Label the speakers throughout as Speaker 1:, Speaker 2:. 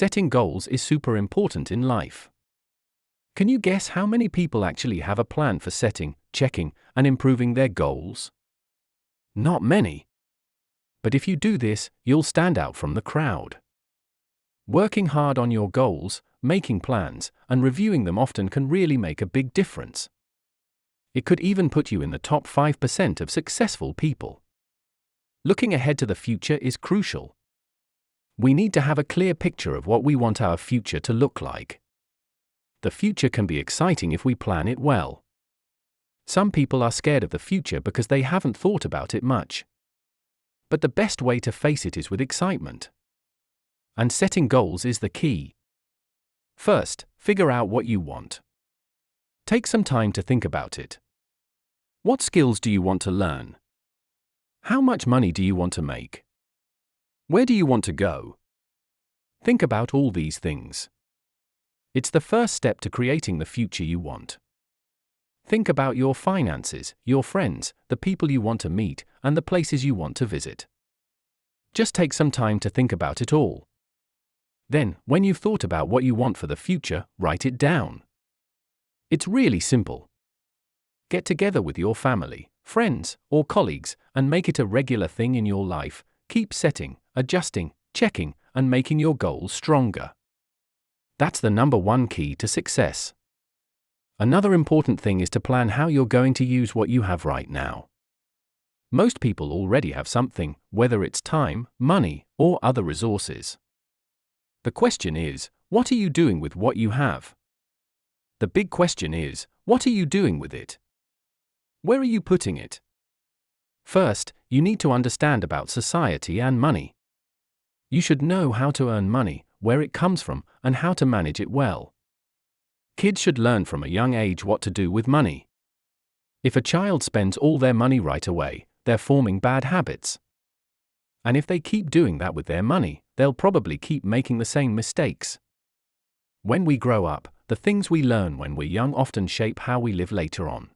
Speaker 1: Setting goals is super important in life. Can you guess how many people actually have a plan for setting, checking, and improving their goals? Not many. But if you do this, you'll stand out from the crowd. Working hard on your goals, making plans, and reviewing them often can really make a big difference. It could even put you in the top 5% of successful people. Looking ahead to the future is crucial. We need to have a clear picture of what we want our future to look like. The future can be exciting if we plan it well. Some people are scared of the future because they haven't thought about it much. But the best way to face it is with excitement. And setting goals is the key. First, figure out what you want. Take some time to think about it. What skills do you want to learn? How much money do you want to make? Where do you want to go? Think about all these things. It's the first step to creating the future you want. Think about your finances, your friends, the people you want to meet, and the places you want to visit. Just take some time to think about it all. Then, when you've thought about what you want for the future, write it down. It's really simple. Get together with your family, friends, or colleagues, and make it a regular thing in your life. Keep setting, adjusting, checking, and making your goals stronger. That's the number one key to success. Another important thing is to plan how you're going to use what you have right now. Most people already have something, whether it's time, money, or other resources. The question is, what are you doing with what you have? The big question is, what are you doing with it? Where are you putting it? First, you need to understand about society and money. You should know how to earn money, where it comes from, and how to manage it well. Kids should learn from a young age what to do with money. If a child spends all their money right away, they're forming bad habits. And if they keep doing that with their money, they'll probably keep making the same mistakes. When we grow up, the things we learn when we're young often shape how we live later on.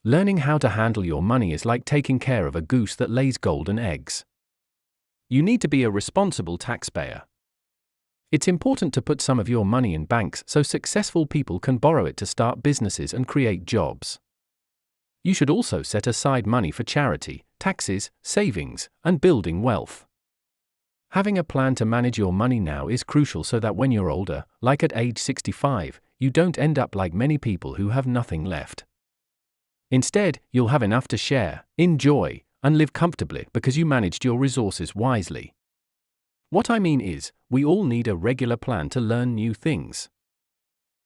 Speaker 1: Learning how to handle your money is like taking care of a goose that lays golden eggs. You need to be a responsible taxpayer. It's important to put some of your money in banks so successful people can borrow it to start businesses and create jobs. You should also set aside money for charity, taxes, savings, and building wealth. Having a plan to manage your money now is crucial so that when you're older, like at age 65, you don't end up like many people who have nothing left. Instead, you'll have enough to share, enjoy, and live comfortably because you managed your resources wisely. What I mean is, we all need a regular plan to learn new things.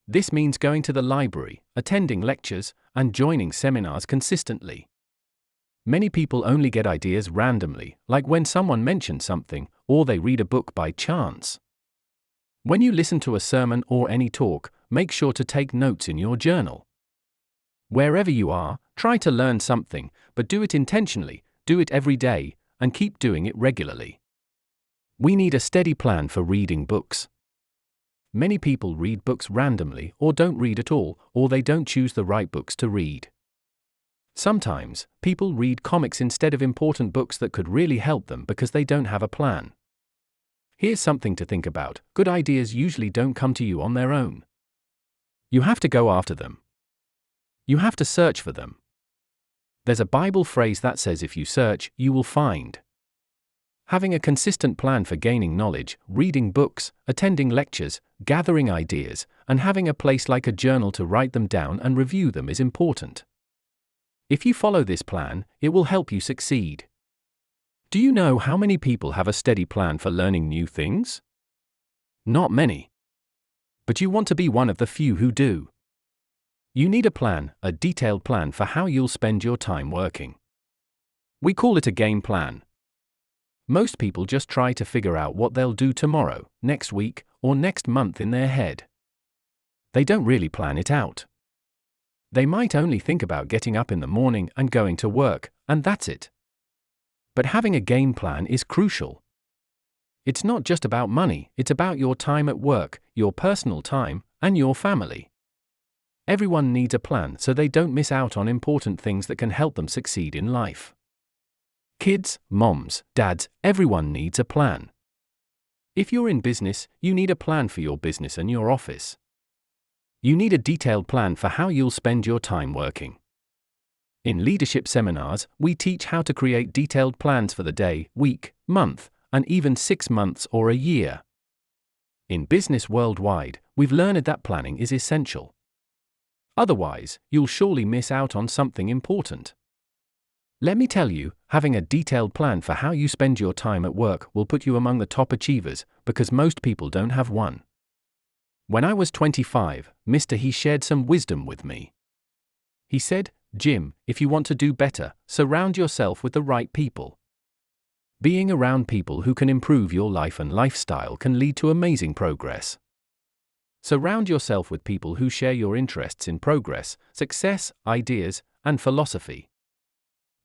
Speaker 1: This means going to the library, attending lectures, and joining seminars consistently. Many people only get ideas randomly, like when someone mentions something, or they read a book by chance. When you listen to a sermon or any talk, make sure to take notes in your journal. Wherever you are, try to learn something, but do it intentionally, do it every day, and keep doing it regularly. We need a steady plan for reading books. Many people read books randomly or don't read at all, or they don't choose the right books to read. Sometimes, people read comics instead of important books that could really help them because they don't have a plan. Here's something to think about: good ideas usually don't come to you on their own. You have to go after them. You have to search for them. There's a Bible phrase that says if you search, you will find. Having a consistent plan for gaining knowledge, reading books, attending lectures, gathering ideas, and having a place like a journal to write them down and review them is important. If you follow this plan, it will help you succeed. Do you know how many people have a steady plan for learning new things? Not many. But you want to be one of the few who do. You need a plan, a detailed plan for how you'll spend your time working. We call it a game plan. Most people just try to figure out what they'll do tomorrow, next week, or next month in their head. They don't really plan it out. They might only think about getting up in the morning and going to work, and that's it. But having a game plan is crucial. It's not just about money, it's about your time at work, your personal time, and your family. Everyone needs a plan so they don't miss out on important things that can help them succeed in life. Kids, moms, dads, everyone needs a plan. If you're in business, you need a plan for your business and your office. You need a detailed plan for how you'll spend your time working. In leadership seminars, we teach how to create detailed plans for the day, week, month, and even 6 months or a year. In business worldwide, we've learned that planning is essential. Otherwise, you'll surely miss out on something important. Let me tell you, having a detailed plan for how you spend your time at work will put you among the top achievers, because most people don't have one. When I was 25, He shared some wisdom with me. He said, "Jim, if you want to do better, surround yourself with the right people. Being around people who can improve your life and lifestyle can lead to amazing progress. Surround yourself with people who share your interests in progress, success, ideas, and philosophy."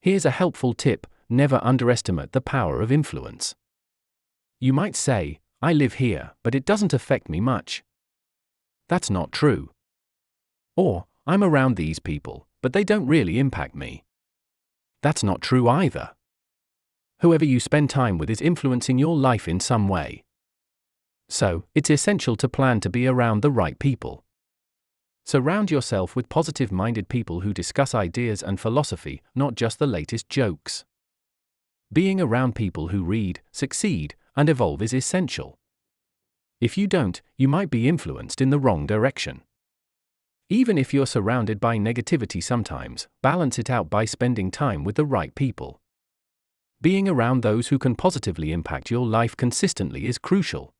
Speaker 1: Here's a helpful tip: never underestimate the power of influence. You might say, "I live here, but it doesn't affect me much." That's not true. Or, "I'm around these people, but they don't really impact me." That's not true either. Whoever you spend time with is influencing your life in some way. So, it's essential to plan to be around the right people. Surround yourself with positive-minded people who discuss ideas and philosophy, not just the latest jokes. Being around people who read, succeed, and evolve is essential. If you don't, you might be influenced in the wrong direction. Even if you're surrounded by negativity sometimes, balance it out by spending time with the right people. Being around those who can positively impact your life consistently is crucial.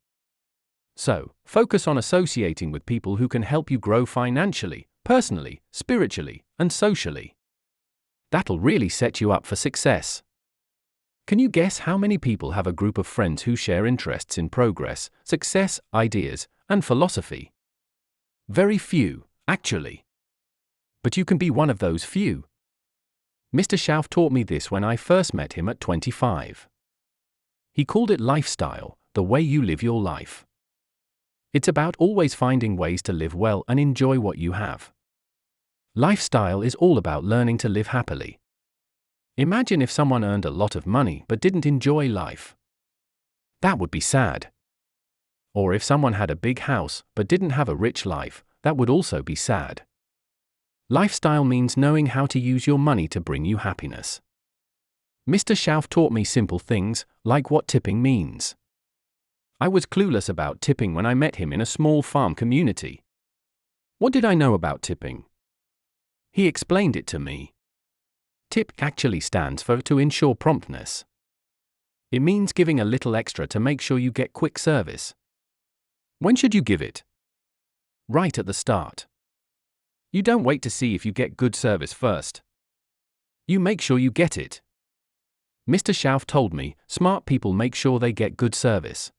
Speaker 1: So, focus on associating with people who can help you grow financially, personally, spiritually, and socially. That'll really set you up for success. Can you guess how many people have a group of friends who share interests in progress, success, ideas, and philosophy? Very few, actually. But you can be one of those few. Mr. Schauf taught me this when I first met him at 25. He called it lifestyle, the way you live your life. It's about always finding ways to live well and enjoy what you have. Lifestyle is all about learning to live happily. Imagine if someone earned a lot of money but didn't enjoy life. That would be sad. Or if someone had a big house but didn't have a rich life, that would also be sad. Lifestyle means knowing how to use your money to bring you happiness. Mr. Schauf taught me simple things, like what tipping means. I was clueless about tipping when I met him in a small farm community. What did I know about tipping? He explained it to me. Tip actually stands for to ensure promptness. It means giving a little extra to make sure you get quick service. When should you give it? Right at the start. You don't wait to see if you get good service first. You make sure you get it. Mr. Schauf told me, smart people make sure they get good service.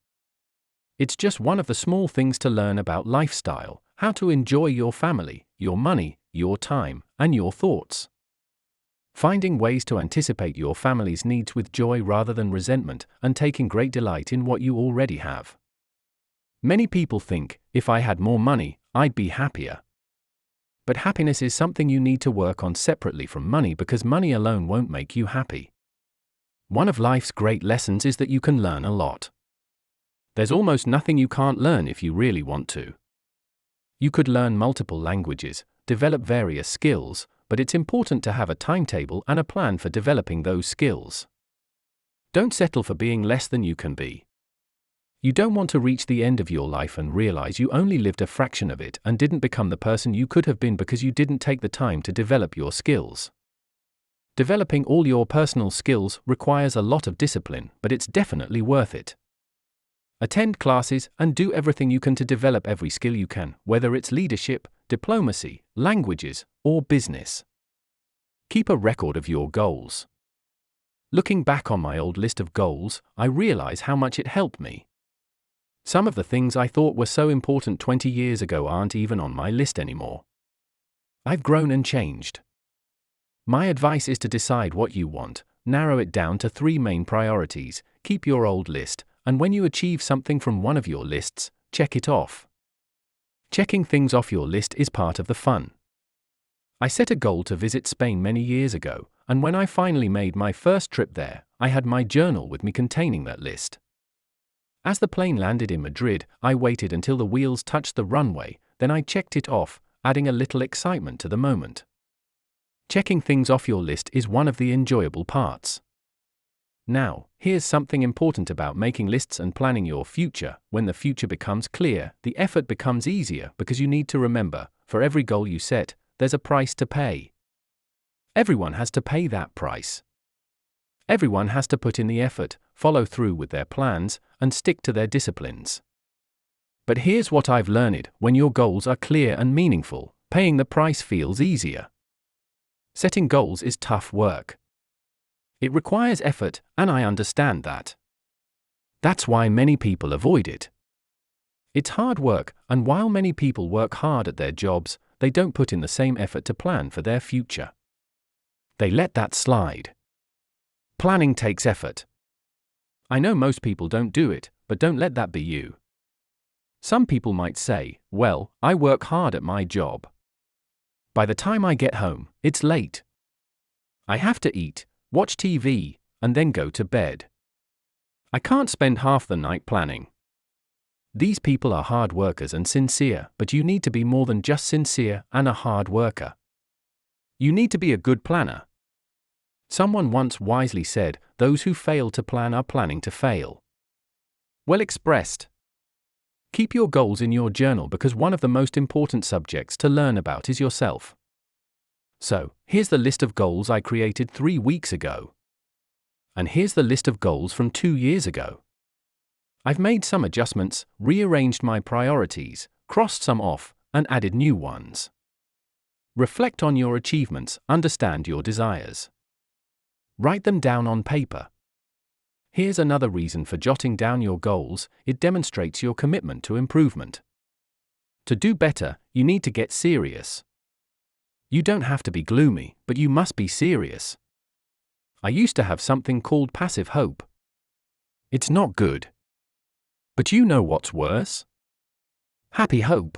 Speaker 1: It's just one of the small things to learn about lifestyle, how to enjoy your family, your money, your time, and your thoughts. Finding ways to anticipate your family's needs with joy rather than resentment, and taking great delight in what you already have. Many people think, if I had more money, I'd be happier. But happiness is something you need to work on separately from money, because money alone won't make you happy. One of life's great lessons is that you can learn a lot. There's almost nothing you can't learn if you really want to. You could learn multiple languages, develop various skills, but it's important to have a timetable and a plan for developing those skills. Don't settle for being less than you can be. You don't want to reach the end of your life and realize you only lived a fraction of it and didn't become the person you could have been because you didn't take the time to develop your skills. Developing all your personal skills requires a lot of discipline, but it's definitely worth it. Attend classes and do everything you can to develop every skill you can, whether it's leadership, diplomacy, languages, or business. Keep a record of your goals. Looking back on my old list of goals, I realize how much it helped me. Some of the things I thought were so important 20 years ago aren't even on my list anymore. I've grown and changed. My advice is to decide what you want, narrow it down to 3 main priorities, keep your old list, and when you achieve something from one of your lists, check it off. Checking things off your list is part of the fun. I set a goal to visit Spain many years ago, and when I finally made my first trip there, I had my journal with me containing that list. As the plane landed in Madrid, I waited until the wheels touched the runway, then I checked it off, adding a little excitement to the moment. Checking things off your list is one of the enjoyable parts. Now, here's something important about making lists and planning your future. When the future becomes clear, the effort becomes easier because you need to remember, for every goal you set, there's a price to pay. Everyone has to pay that price. Everyone has to put in the effort, follow through with their plans, and stick to their disciplines. But here's what I've learned: when your goals are clear and meaningful, paying the price feels easier. Setting goals is tough work. It requires effort, and I understand that. That's why many people avoid it. It's hard work, and while many people work hard at their jobs, they don't put in the same effort to plan for their future. They let that slide. Planning takes effort. I know most people don't do it, but don't let that be you. Some people might say, well, I work hard at my job. By the time I get home, it's late. I have to eat, watch TV, and then go to bed. I can't spend half the night planning. These people are hard workers and sincere, but you need to be more than just sincere and a hard worker. You need to be a good planner. Someone once wisely said, those who fail to plan are planning to fail. Well expressed. Keep your goals in your journal because one of the most important subjects to learn about is yourself. So, here's the list of goals I created 3 weeks ago. And here's the list of goals from 2 years ago. I've made some adjustments, rearranged my priorities, crossed some off, and added new ones. Reflect on your achievements, understand your desires. Write them down on paper. Here's another reason for jotting down your goals: it demonstrates your commitment to improvement. To do better, you need to get serious. You don't have to be gloomy, but you must be serious. I used to have something called passive hope. It's not good. But you know what's worse? Happy hope.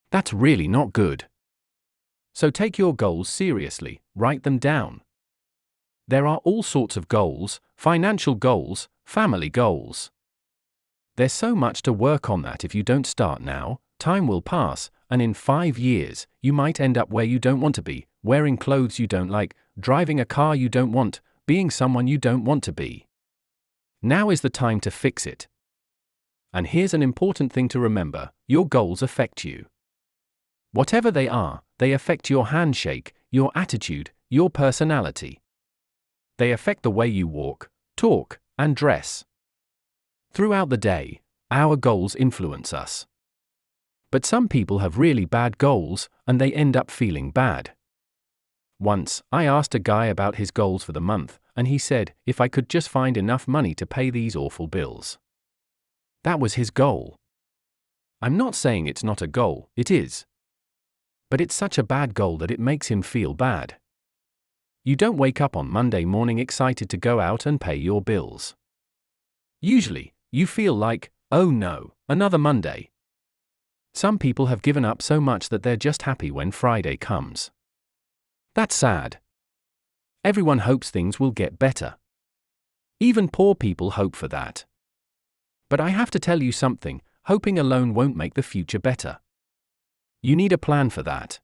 Speaker 1: That's really not good. So take your goals seriously, write them down. There are all sorts of goals: financial goals, family goals. There's so much to work on that if you don't start now, time will pass, and in 5 years, you might end up where you don't want to be, wearing clothes you don't like, driving a car you don't want, being someone you don't want to be. Now is the time to fix it. And here's an important thing to remember: your goals affect you. Whatever they are, they affect your handshake, your attitude, your personality. They affect the way you walk, talk, and dress. Throughout the day, our goals influence us. But some people have really bad goals, and they end up feeling bad. Once, I asked a guy about his goals for the month, and he said, if I could just find enough money to pay these awful bills. That was his goal. I'm not saying it's not a goal, it is. But it's such a bad goal that it makes him feel bad. You don't wake up on Monday morning excited to go out and pay your bills. Usually, you feel like, oh no, another Monday. Some people have given up so much that they're just happy when Friday comes. That's sad. Everyone hopes things will get better. Even poor people hope for that. But I have to tell you something: hoping alone won't make the future better. You need a plan for that.